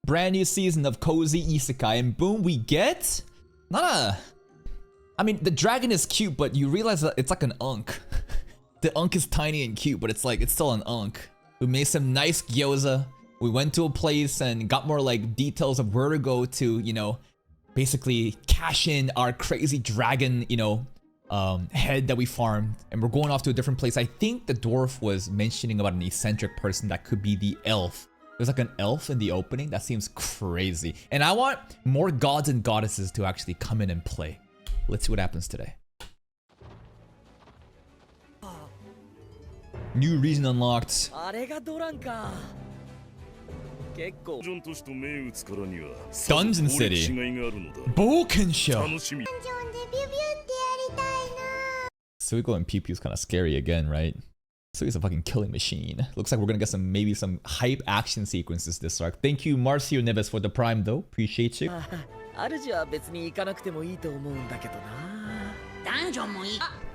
brand new season of Cozy Isekai, and boom, we get I mean, the dragon is cute, but you realize that it's like an unk. The unk is tiny and cute, but it's still an unk. We made some nice gyoza. We went to a place and got more like details of where to go to, you know, basically cash in our crazy dragon, you know, head that we farmed, and we're going off to a different place. I think the dwarf was mentioning about an eccentric person that could be the elf. There's like an elf in the opening. That seems crazy. And I want more gods and goddesses to actually come in and play. Let's see what happens today. New region unlocked. Dungeon City. Bokensho. Suiko and Pew Pew's kind of scary again, right? Suiko's a fucking killing machine. Looks like we're gonna get maybe some hype action sequences this arc. Thank you, Marcio Neves, for the prime though. Appreciate you. I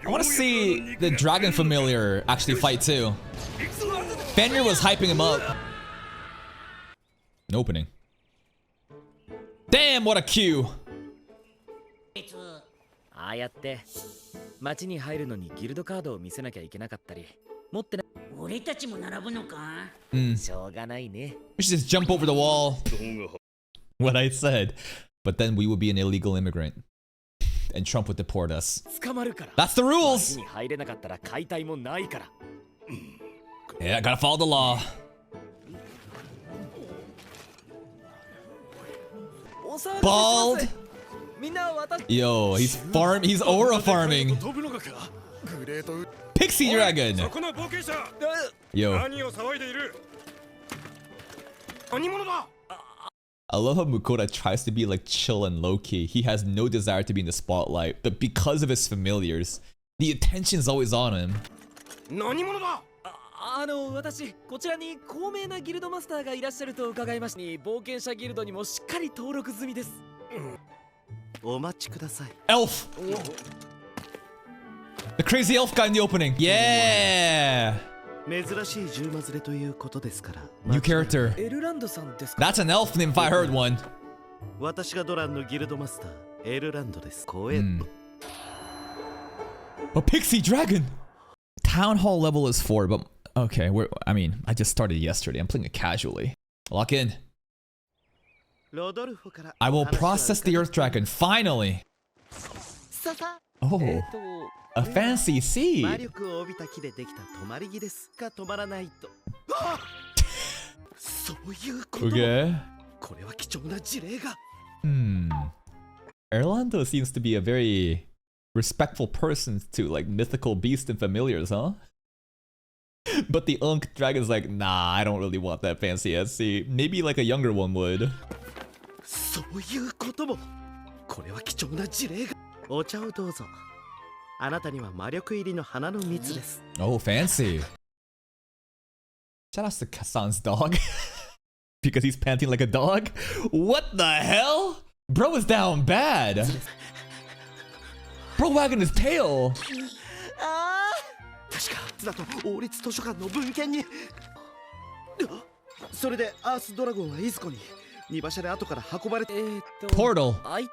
want to see the dragon familiar actually fight too. Fenrir was hyping him up. An opening. Damn, what a queue. We should just jump over the wall. What I said. But then we would be an illegal immigrant. And Trump would deport us. That's the rules! Yeah, I gotta follow the law. Bald! Yo, he's aura farming. Pixie Dragon! Yo. I love how Mukoda tries to be like chill and low-key. He has no desire to be in the spotlight, but because of his familiars, the attention is always on him. Elf! The crazy elf guy in the opening. Yeah! New character. That's an elf name if I heard one. A pixie dragon! Town hall level is 4, but okay, I just started yesterday. I'm playing it casually. Lock in. I will process the earth dragon, finally! Oh, a fancy seed! Okay. Erlando seems to be a very respectful person to like mythical beasts and familiars, huh? But the Unk Dragon's like, nah, I don't really want that fancy SC. Maybe like a younger one would. Oh, fancy. Shout out to Kassan's dog. Because he's panting like a dog? What the hell? Bro is down bad. Bro wagging his tail. Portal. Okay.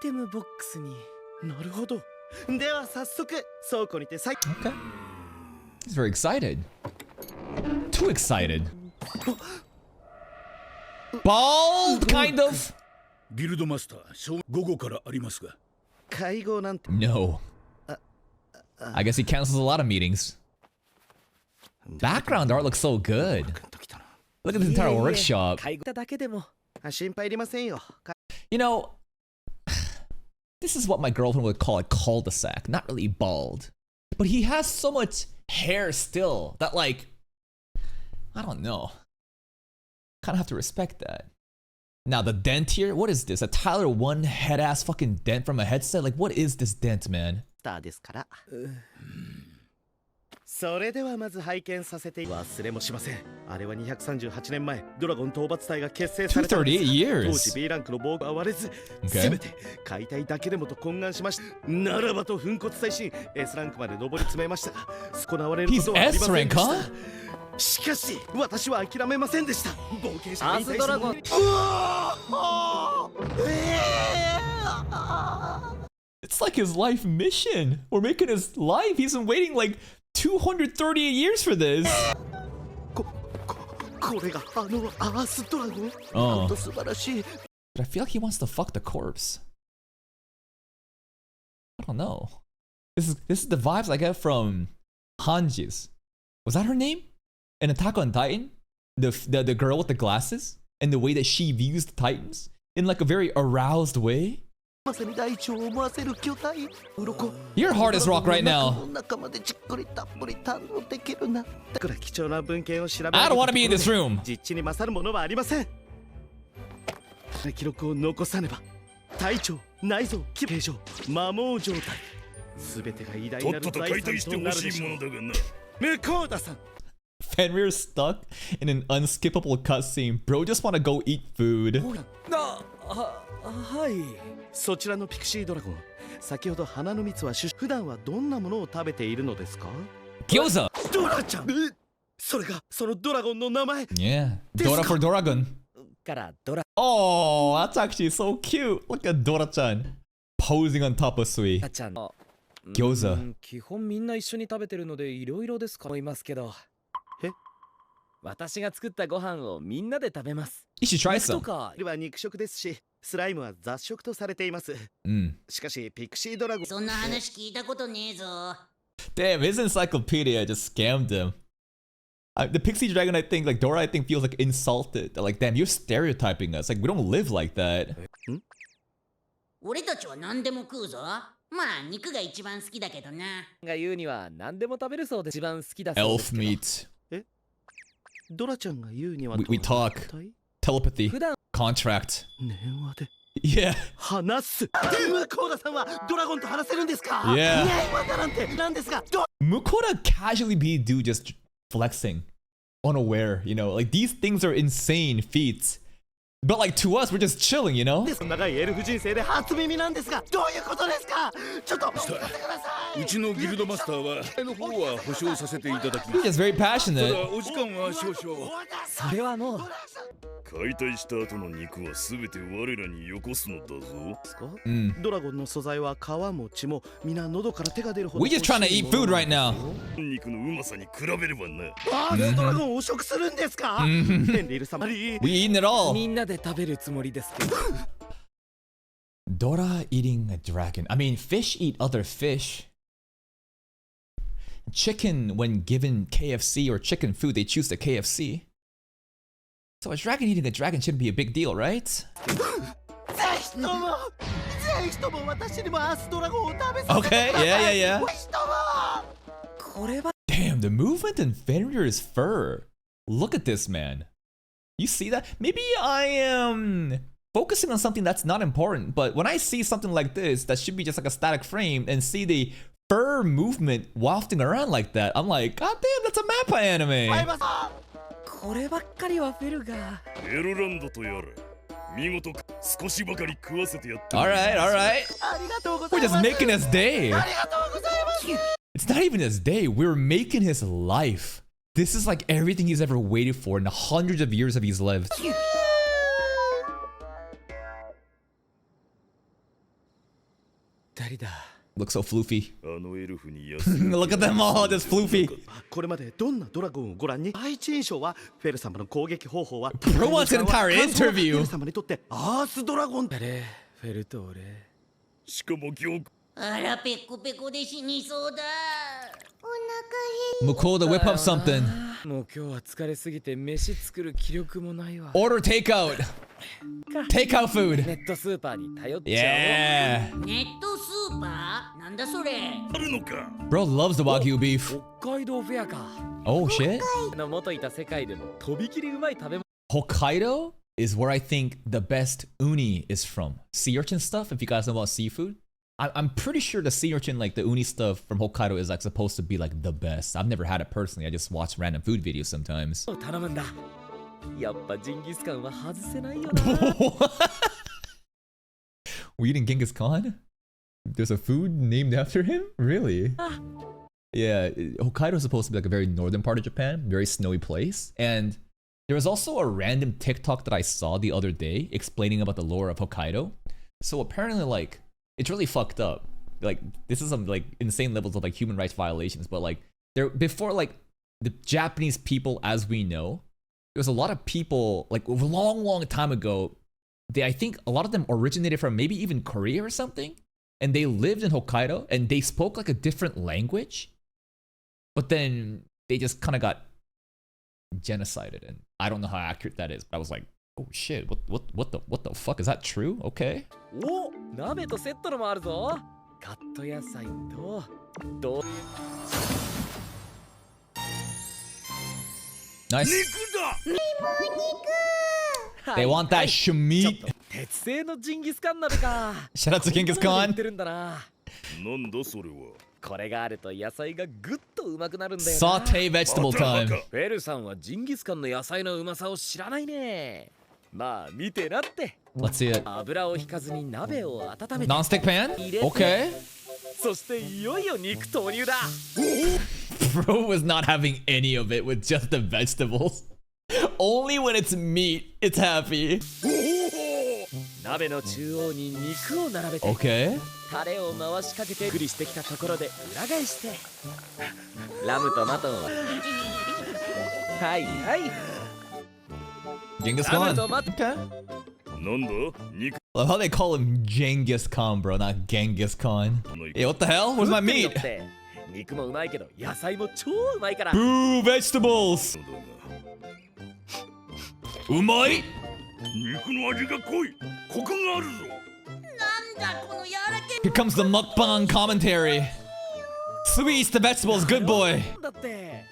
He's very excited. Too excited. Bald, kind of. No. I guess he cancels a lot of meetings. Background art looks so good. Look at this entire workshop. You know, this is what my girlfriend would call a cul-de-sac. Not really bald. But he has so much hair still that, like, I don't know. Kind of have to respect that. Now, the dent here, what is this? A Tyler 1 head-ass fucking dent from a headset? Like, what is this dent, man? それではまず拝見させて忘れもしません。あれは238年前ドラゴン討伐隊が結成された当時 B ランクの防具は割れず、全て解体だけでもと懇願しました。ならばと粉骨最新 S ランクまで上り詰めました。行われることはありませんでした。しかし私は諦めませんでした。冒険者アースドラゴン。That's like his life mission. We're making his life. He's been waiting like 230 years for this. これがあのアースドラゴン。Oh. 素晴らしい。 But I feel like he wants to fuck the corpse. I don't know. This is the vibes I get from Hanji's. Was that her name? In Attack on Titan? The girl with the glasses? And the way that she views the Titans? In like a very aroused way? You're hard as rock right now. I don't want to be in this room. 実地に勝るものはありません。記録を残さねば。体調、内臓、形状、摩耗状態。すべてが偉大なる財産となるでしょう。向田さん。 Fenrir's stuck in an unskippable cutscene. Bro just want to go eat food. はい。そちらのピクシードラゴン。先ほど花の蜜は普段はどんなものを食べているのですか？餃子。ドラちゃん。それがそのドラゴンの名前。Yeah. Dora for Doragon. からドラ。Oh, that's actually so cute. Look at Dora-chan posing on top of SUI. ちゃん。餃子。基本みんな一緒に食べてるのでいろいろですか思いますけど。私が作ったご飯をみんなで食べます。You should try 肉 some. とかは肉食ですし、スライムは雑食とされています。しかしピクシードラゴン。そんな話聞いたことねえぞ。Damn, his encyclopedia just scammed him. The Pixie Dragon, I think, like Dora, I think feels like insulted. Like, damn, you're stereotyping us. Like, we don't live like that. 俺たちは何でも食うぞ。まあ肉が一番好きだけどな。が言うには何でも食べるそうで一番好きだそうです Elf けど。 meat. ドラちゃんが言うには We talk. Telepathy. 普段 Contract. 電話で Yeah. 話す。向田さんはドラゴンと話せるんですか？ Yeah. わからんてなんですが。Mukoda casually be dude just flexing. Unaware, you know? Like, these things are insane feats. But like, to us, we're just chilling, you know? 長いエルフ人生で初耳なんですが、どういうことですか？ちょっと待ってください。うちのギルドマスターはの方は保証させていただきます。 He's just very た passionate. だお時間は少々。それはもう解体した後の肉はすべて我らによこすのだぞ。ドラゴンの素材は皮も血も皆喉から手が出るほど。 We just trying to eat food right now. 肉のうまさに比べればな。あー、ドラゴンを汚食するんですか？ヘンリル様に。 We eating it all. みんなで食べるつもりですけど。Dora eating a dragon. I mean, fish eat other fish. Chicken, when given KFC or chicken food, they choose the KFC. So a dragon eating a dragon shouldn't be a big deal, right? ぜひとも私にもアースドラゴンを食べさせてください。 Okay, yeah. ぜひとも。これは Damn, the movement in Fenrir's fur. Look at this, man. You see that? Maybe I am focusing on something that's not important, but when I see something like this that should be just like a static frame and see the fur movement wafting around like that, I'm like, God damn, that's a Mappa anime. こればっかりはフェルが。エロランドとやら見事少しばかり食わせてやって。 Alright. ありがとうござ We're います。 just making his day. ありがとうございます。 It's not even his day. We're making his life. This is like everything he's ever waited for in the hundreds of years that he's lived. 誰だ。 Looks so floofy. あのエルフに Look at them all, just floofy. これまでどんなドラゴンをご覧に第一印象はフェル様の攻撃方法は Bro wants an entire フェ interview. ル様にとってアースドラゴンあれ、フェルと俺。しかも今日あらペコペコで死にそうだ。お腹 Mukoda, whip up something. もう今日は疲れすぎて飯作る気力もないわ。 Order takeout. Takeout food. ネットスーパーに頼っちゃ Yeah. ネットスーパーなんだそれ。あるのか。 Bro loves the Wagyu おう。 beef. 北海道フェアか。 Oh shit. の元いた世界でもとびきりうまい食べ物。 Hokkaido is where I think the best uni is from. Sea urchin stuff, if you guys know about seafood. I'm pretty sure the sea urchin, like the uni stuff from Hokkaido is like supposed to be like the best. I've never had it personally. I just watch random food videos sometimes. 頼むんだ。やっぱジンギスカンは外せないよな。 We're eating Genghis Khan? There's a food named after him? Really? Yeah, Hokkaido is supposed to be like a very northern part of Japan, very snowy place. And there was also a random TikTok that I saw the other day explaining about the lore of Hokkaido. So apparently, like, it's really fucked up. this is some like insane levels of like human rights violations, but like there before like the Japanese people as we know, there was a lot of people like a long time ago. I think a lot of them originated from maybe even Korea or something, and they lived in Hokkaido and they spoke like a different language, but then they just kind of got genocided, and I don't know how accurate that is, but I was like, oh shit, what the fuck, is that true? Okay. お、鍋とセットのもあるぞ。カット野菜とどう Nice. 肉だ They want that shmeat. 鉄製のジンギスカン鍋か。 Shout out to Genghis こんなの言 Khan. ってるんだな。なんだそれはこれがあると野菜がぐっとうまくなるんだよな。 Saute vegetable time. フェルさんはジンギスカンの野菜のうまさを知らないね。まあ見てなって。 Let's see it. 油を引かずに鍋を温めて。 Non-stick pan? Okay. そしていよいよ肉投入だ。 Bro was not having any of it with just the vegetables. Only when it's meat, it's happy. 鍋の中央に肉を並べて、 Okay. タレを回しかけてゆっくりしてきたところで裏返してラムとマトンははいはい Genghis ラム Khan. とマトン Okay. なんだ肉 Love how they call him Genghis Khan, bro, not Genghis Khan. Hey, what the hell? Where's my 作ってみよ meat? って肉もうまいけど野菜も超うまいから Boo, vegetables. だが Umai? 肉の味が濃いコクがあるぞなんだこの柔らけ Here comes the mukbang commentary. Sui eats the vegetables, good boy. だって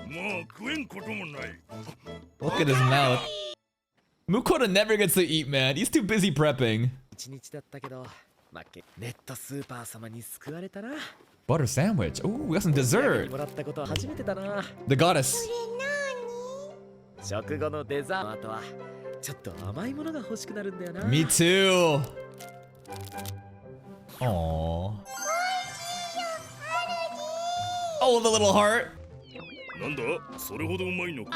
まあ食えんこともない Look at his mouth. Mukoda never gets to eat, man. He's too busy prepping. 一日だったけど負けネットスーパー様に救われたな Butter sandwich. Ooh, we got some dessert. もらったことは初めてだな The goddess. 食後のデザートはちょっと甘いものが欲しくなるんだよな Me too. Aww. Oh, the little heart. なんだそれほどうまいのか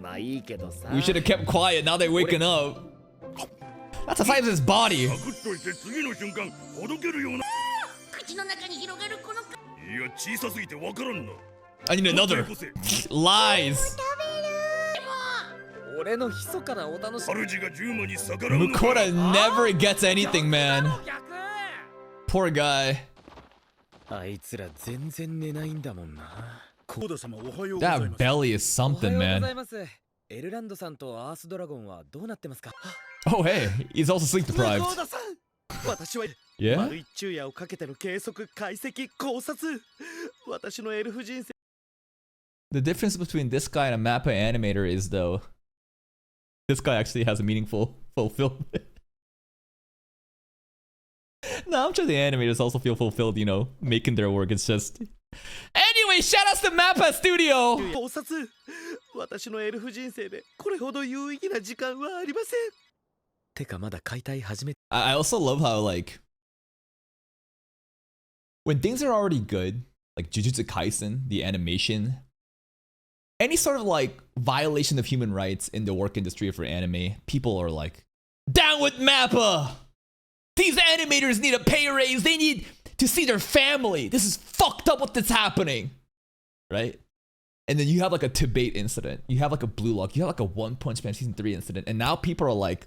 まあいいけどさ We should have kept quiet. Now they're waking up. That's the size of his body. サクッといて次の瞬間ほどけるような口の中に広がるこのかいや小さすぎてわからんな I need another. こせ Lies. 俺の密かなお楽しみ主が10万に逆らうのか Mukoda never gets anything, man. 逆 Poor guy. あいつら全然寝ないんだもんなコーダ様おはようございま That す belly is おは something, ようござ man. いますエルランドさんとアースドラゴンはどうなってますか Oh, hey. He's also sleep コー deprived. ダさん私は Yeah? 丸一昼夜をかけての計測解析考察私のエルフ人生 The difference between this guy and a Mappa animator is, though, this guy actually has a meaningful fulfillment. No, I'm sure the animators also feel fulfilled, you know, making their work. It's just... Anyway, shout outs to Mappa Studio! 考察私のエルフ人生でこれほど有意義な時間はありませんてかまだ解体始め I also love how, like, when things are already good, like Jujutsu Kaisen, the animation, any sort of like violation of human rights in the work industry for anime, people are like, down with Mappa! These animators need a pay raise, they need to see their family. This is fucked up what that's happening. Right? And then you have like a Tibet incident, you have like a Blue Lock, you have like a One Punch Man Season 3 incident, and now people are like,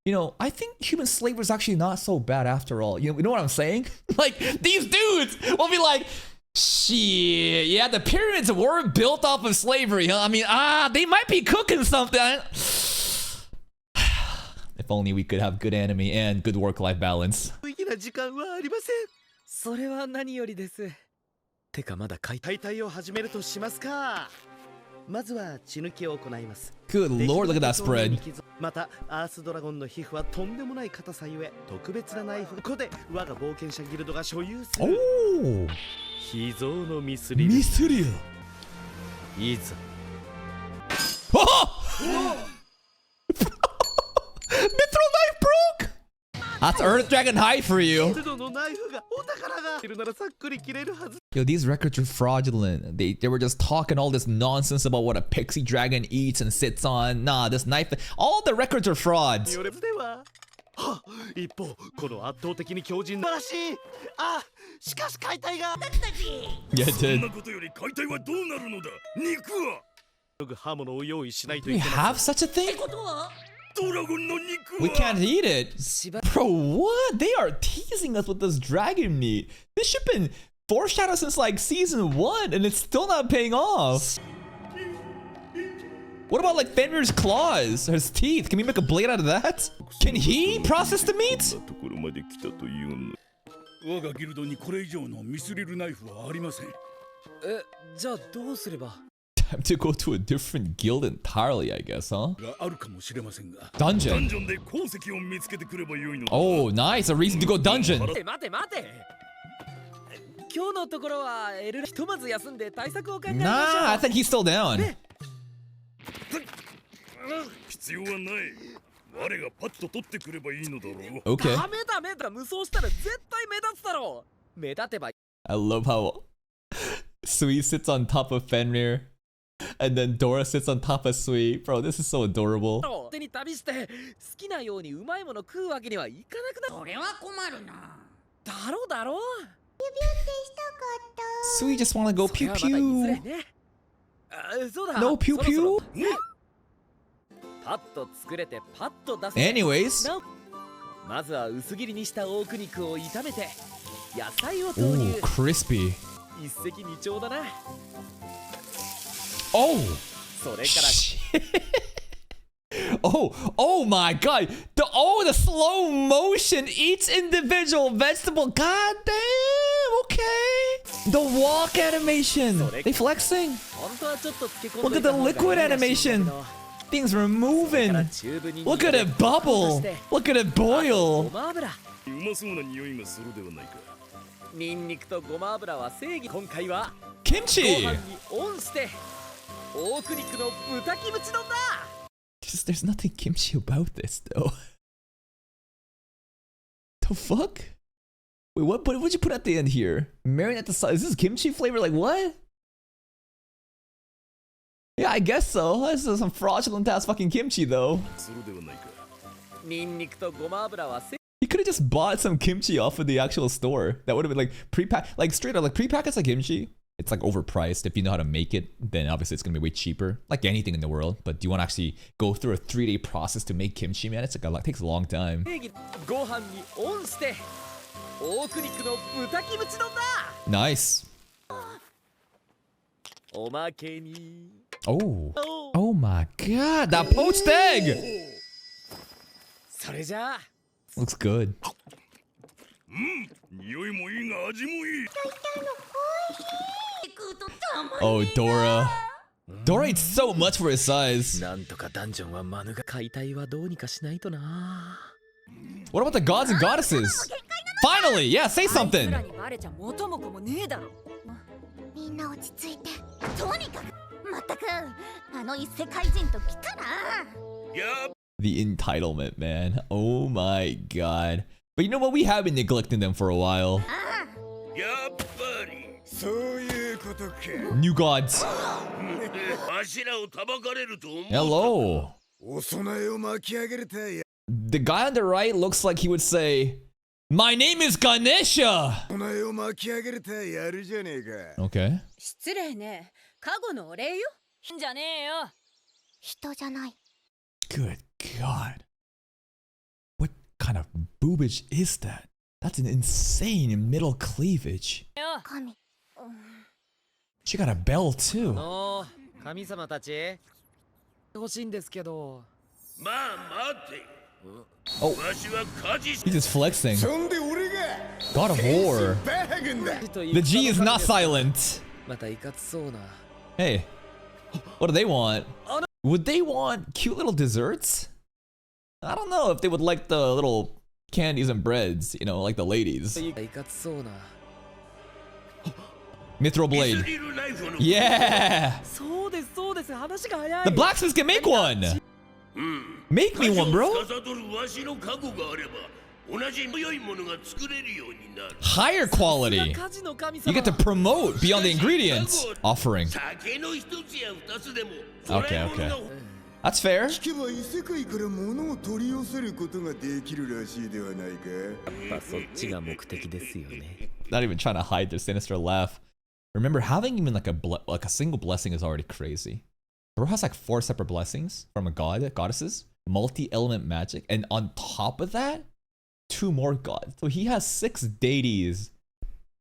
you know, I think human slavery is actually not so bad after all. You know what I'm saying? Like, these dudes will be like, shit, yeah, the pyramids were built off of slavery, huh? I mean, they might be cooking something. If only we could have good anime and good work-life balance. 有意義な時間はありませんそれは何よりですてかまだ解体解体を始めるとしますかまずは血抜きを行います Good lord, look at that spread. またアースドラゴンの皮膚はとんでもない硬さゆえ特別なナイフここで我が冒険者ギルドが所有する Oh, 秘蔵のミスリル Mysterio. いざ Oh! Mithril knife broke! That's Earth Dragon High for you. 手のナイフがお宝がいるならさっくり切れるはず Yo, these records are fraudulent. They were just talking all this nonsense about what a pixie dragon eats and sits on. Nah, this knife. All the records are frauds. よれでは一方この圧倒的に強靭な素晴らしい。あ、しかし解体が Yeah, そん dude. なことより解体はどうなるのだ。肉は刃物を用意しないと We いけま have such a thing? ことはドラゴンの肉は We can't eat it. しば Bro, what? They are teasing us with this dragon meat. This shit been foreshadowed since like season 1 and it's still not paying off. What about like Fenrir's claws? His teeth? Can we make a blade out of that? Can he process the meat? ところまで来たというの。我がギルドにこれ以上のミスリルナイフはありません。じゃあどうすれば Time to go to a different guild entirely, I guess, huh? があるかもしれませんが。ダン Dungeon. ジョンで鉱石を見つけてくればよいのだ。 Oh, nice. A reason to go dungeon. 待て今日のところはエルひとまず休んで対策を考えましょう Nah, I think he's still down. 必要はない。我がパッと取ってくればいいのだろう。 Okay. ダメだ無双したら絶対目立つだろう目立てば I love how Sui sits on top of Fenrir and then Dora sits on top of Sui. Bro, this is so adorable. 手に旅して好きなようにうまいもの食うわけにはいかなくなそれは困るな。だろ Sui just wanna go そ pew れはまたいずれ pew. ねそうだ No pew そろそろ pew. パッと作れてパッと出せ Anyways. なまずは薄切りにした大肉肉を炒めて野菜を投入 Ooh, crispy. 一石二鳥だな Oh. それから Shit. Oh my god. The slow motion each individual vegetable. God damn. Okay. The walk animation. They flexing. 本当はちょっと漬け込ん Look で at いた the 方がいい liquid らしいんだけ animation. ど Things are moving. チューブに Look at it bubble. Look at it ご boil. ま油うまそうな匂いがするではないか。ニンニクとごま油は正義今回はご Kimchi. 飯にオンして大肉肉の豚キムチ丼だ There's nothing kimchi about this though. The fuck? Wait, what'd you put at the end here? Marinate the sauce. Is this kimchi flavor? Like what? Yeah, I guess so. This is some fraudulent ass fucking kimchi though. するではないか。ニンニクとごま油は正 You could have just bought some kimchi off of the actual store. That would have been like pre-pack, like straight up, like pre-packets like kimchi. It's like overpriced. If you know how to make it, then obviously it's gonna be way cheaper. Like anything in the world. But do you want to actually go through a 3-day process to make kimchi, man? It's like it takes a long time. 義ご飯にオンして大肉肉の豚キムチ丼だ Nice. おまけに Oh. Oh my god, that poached egg! それじゃあ Looks good. 匂いもいいが味もいい。食うとたま Oh, Dora. Dora eats so much for his size. なんとかダンジョンは免れ解体はどうにかしないとな What about the gods and goddesses? Finally! Yeah, say something! にバレちゃ元も子もねえだろみんな落ち着いて。とにかくまったくあの異世界人と来たな。や The entitlement, man. Oh my god. But you know what? We have been neglecting them for a while. っぱり。そういうことか。 New gods. わしらをたばかれると思う。 Hello. お供えを巻き上げるたや。 The guy on the right looks like he would say, My name is Ganesha! お供えを巻き上げるたやるじゃねえか。 Okay. 失礼ね過去のお礼よじゃねえよ人じゃない。 Good god. What kind of boobage is that? That's an insane middle cleavage. よ神。 She got a bell too. 神様たち欲しいんですけどまあ待て。 Oh, わしは家事 he's just flexing. そんで俺が God of War. バーグンだ。 The G is not silent. またいかつそうな Hey, what do they want? Would they want cute little desserts? I don't know if they would like the little candies and breads, you know, like the ladies. いかつそうな Mithril ミ blade. スリルナイフの。 Yeah! そうです話が早い The blacksmiths can make one! うん。 Make me one, bro! 司るわしの加護があれば、同じ良いものが作れるようになる。 Higher quality! 火事の神 You 様 get to promote beyond the ingredients offering. 酒の一つや二つでも。 Okay, okay. それものが That's fair. 聞けば異世界から物を取り寄せることができるらしいではないか。やっぱそっちが目的ですよね。 Not even trying to hide their sinister laugh. Remember, having even like a single blessing is already crazy. Bro has like 4 separate blessings from a goddesses, multi-element magic, and on top of that, 2 more gods. So he has 6 deities.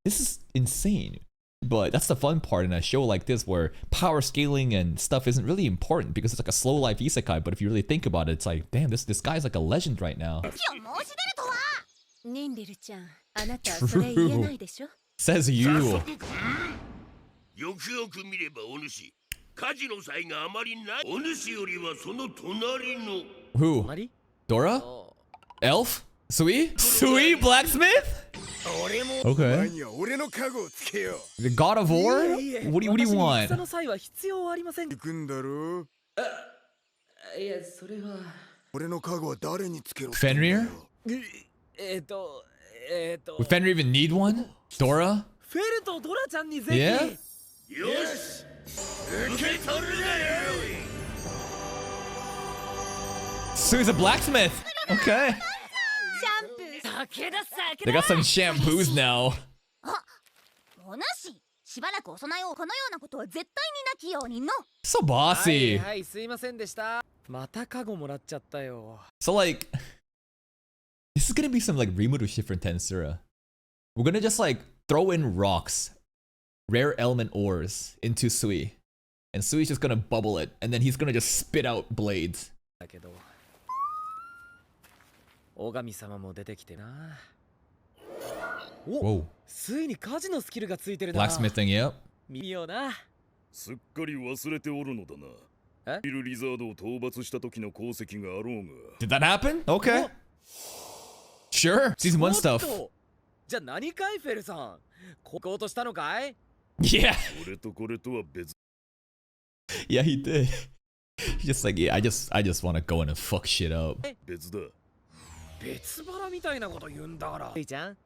This is insane. But that's the fun part in a show like this where power scaling and stuff isn't really important because it's like a slow life isekai. But if you really think about it, it's like, damn, this guy's like a legend right now. ニンリルちゃん、あなたはそれ言えないでしょ。Says you. よくよく見ればお主、火事の際があまりない。お主よりはその隣の。Who? Dora? Elf? Sui? Sui blacksmith? Okay. The God of War? What do you want? の際は必要ありません。行くんだろう。いや、それは。俺の家具は誰につけろ。Fenrir? Would Fenrir even need one? Dora? フェルとドラちゃんにぜひ。 Yeah? よし、受け取るがよい。 Sui's a blacksmith. Okay. They got some shampoos now. おなし、しばらくお供えをこのようなことは絶対になきようにの。 So bossy. はい、すいませんでした。またカゴもらっちゃったよ。 So like, this is gonna be some like Rimuru shit for Tensura. We're gonna just like throw in rocks, rare element ores into Sui. And Sui's just gonna bubble it, and then he's gonna just spit out blades. だけど、大神様も出てきてな。お、 Whoa. ついに火事のスキルがついてるな。 Blacksmithing, yep. 見ような。すっかり忘れておるのだな。ビルリザードを討伐した時の功績があろうが。 Did that happen? Okay. Sure. Season 1 stuff. じゃあ何かいフェルさん。ここうとしたのかい？ Yeah. これとこれとは別。 Yeah, he did. He's just like, yeah, I just want to go in and fuck shit up. 別だ。別腹みたいなこと言うんだから。いいじゃん。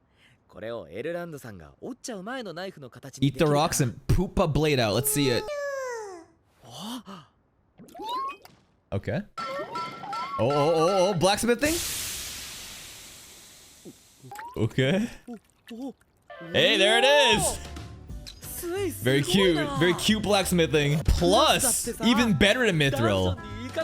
これをエルランドさんが折っちゃう前のナイフの形に。 Eat the rocks and poop a blade out. Let's see it. Okay. Oh, blacksmithing? Okay. Hey, there it is! Very cute blacksmithing. Plus, even better than Mithril. な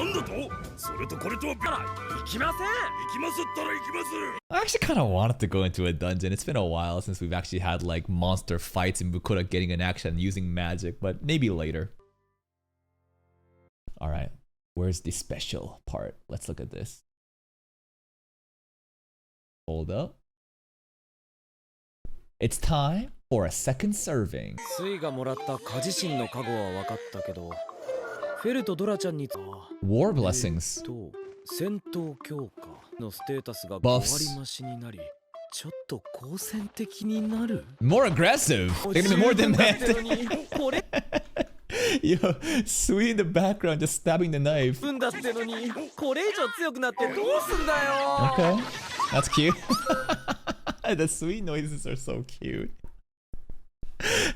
んだと？それとこれとは行きません。行きますったら行きます。 I actually kind of wanted to go into a dungeon. It's been a while since we've actually had like monster fights and Mukura getting an action using magic, but maybe later. Alright, where's the special part? Let's look at this. Hold up. It's time for a second serving. スイがもらった火地神の加護は分かったけど、フェルとドラちゃんに War blessings. 戦闘強化のステータスが5割増しになり、ちょっと好戦的になる。 More aggressive. They're gonna be more demanding. Yo, Sui in the background just stabbing the knife. んだってのに、これ以上強くなってどうすんだよ。 Okay, that's cute. The Sui noises are so cute.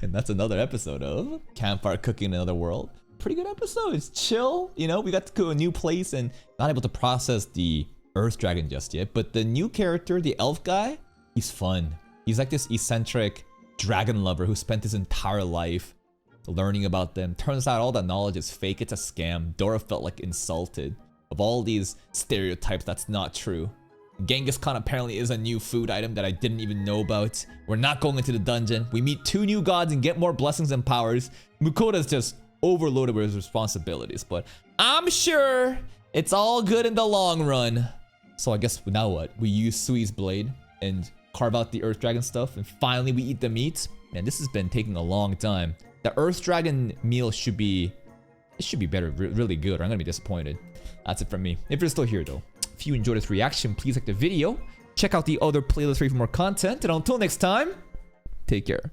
And that's another episode of Campfire Cooking in Another World. Pretty good episode. It's chill. You know, we got to go to a new place and not able to process the Earth Dragon just yet. But the new character, the elf guy, he's fun. He's like this eccentric dragon lover who spent his entire life learning about them. Turns out all that knowledge is fake. It's a scam. Dora felt like insulted. Of all these stereotypes, that's not true. Genghis Khan apparently is a new food item that I didn't even know about. We're not going into the dungeon. We meet 2 new gods and get more blessings and powers. Mukoda's just overloaded with his responsibilities, but I'm sure it's all good in the long run. So I guess now what? We use Sui's blade and carve out the Earth Dragon stuff, and finally we eat the meat. Man, this has been taking a long time. The Earth Dragon meal should be better, really good, or I'm gonna be disappointed. That's it from me. If you're still here though, if you enjoyed this reaction, please like the video. Check out the other playlists for more content, and until next time, take care.